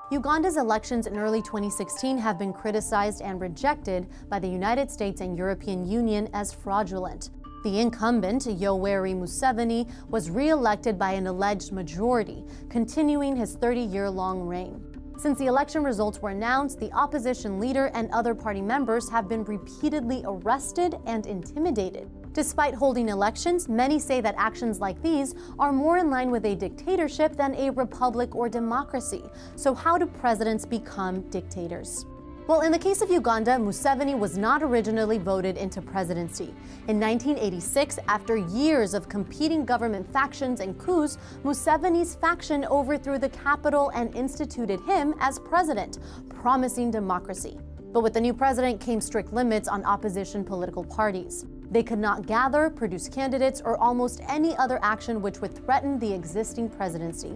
Uganda's elections in early 2016 have been criticized and rejected by the United States and European Union as fraudulent. The incumbent, Yoweri Museveni, was re-elected by an alleged majority, continuing his 30-year-long reign. Since the election results were announced, the opposition leader and other party members have been repeatedly arrested and intimidated. Despite holding elections, many say that actions like these are more in line with a dictatorship than a republic or democracy. So how do presidents become dictators? Well, in the case of Uganda, Museveni was not originally voted into presidency. In 1986, after years of competing government factions and coups, Museveni's faction overthrew the capital and instituted him as president, promising democracy. But with the new president came strict limits on opposition political parties. They could not gather, produce candidates, or almost any other action which would threaten the existing presidency.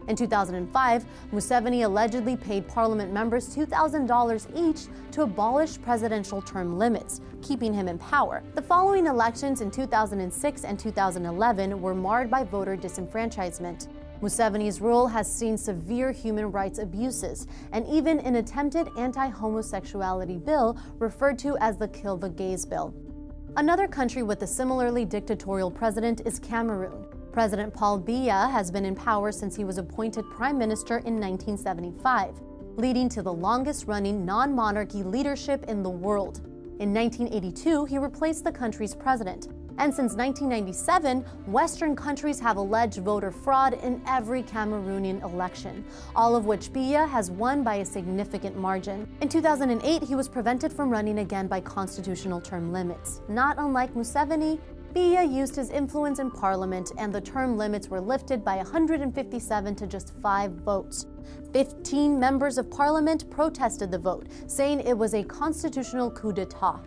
In 2005, Museveni allegedly paid parliament members $2,000 each to abolish presidential term limits, keeping him in power. The following elections in 2006 and 2011 were marred by voter disenfranchisement. Museveni's rule has seen severe human rights abuses and even an attempted anti-homosexuality bill referred to as the Kill the Gays bill. Another country with a similarly dictatorial president is Cameroon. President Paul Biya has been in power since he was appointed prime minister in 1975, leading to the longest-running non-monarchy leadership in the world. In 1982, he replaced the country's president. And since 1997, Western countries have alleged voter fraud in every Cameroonian election, all of which Biya has won by a significant margin. In 2008, he was prevented from running again by constitutional term limits. Not unlike Museveni, Biya used his influence in parliament, and the term limits were lifted by 157 to just 5 votes. 15 members of parliament protested the vote, saying it was a constitutional coup d'etat.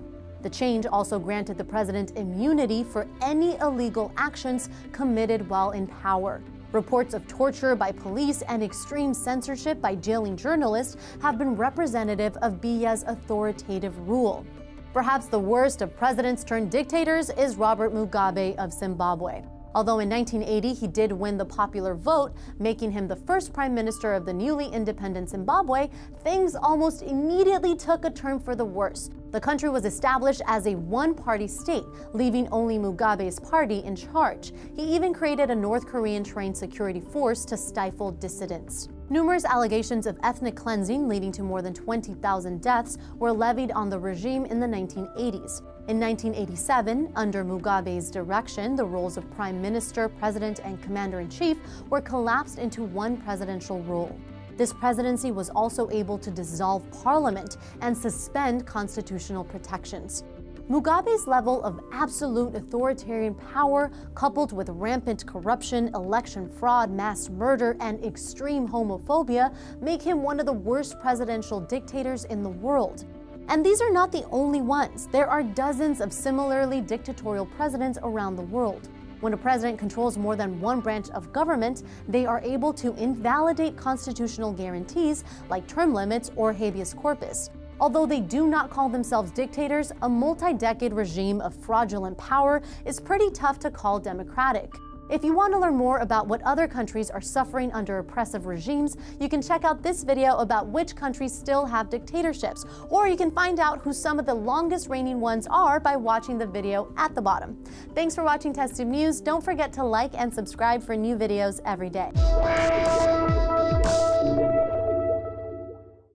The change also granted the president immunity for any illegal actions committed while in power. Reports of torture by police and extreme censorship by jailing journalists have been representative of Biya's authoritative rule. Perhaps the worst of presidents turned dictators is Robert Mugabe of Zimbabwe. Although in 1980 he did win the popular vote, making him the first prime minister of the newly independent Zimbabwe, things almost immediately took a turn for the worse. The country was established as a one-party state, leaving only Mugabe's party in charge. He even created a North Korean-trained security force to stifle dissidents. Numerous allegations of ethnic cleansing leading to more than 20,000 deaths were levied on the regime in the 1980s. In 1987, under Mugabe's direction, the roles of prime minister, president, and commander-in-chief were collapsed into one presidential role. This presidency was also able to dissolve parliament and suspend constitutional protections. Mugabe's level of absolute authoritarian power, coupled with rampant corruption, election fraud, mass murder, and extreme homophobia, make him one of the worst presidential dictators in the world. And these are not the only ones. There are dozens of similarly dictatorial presidents around the world. When a president controls more than one branch of government, they are able to invalidate constitutional guarantees like term limits or habeas corpus. Although they do not call themselves dictators, a multi-decade regime of fraudulent power is pretty tough to call democratic. If you want to learn more about what other countries are suffering under oppressive regimes, you can check out this video about which countries still have dictatorships, or you can find out who some of the longest reigning ones are by watching the video at the bottom. Thanks for watching TestTube News. Don't forget to like and subscribe for new videos every day.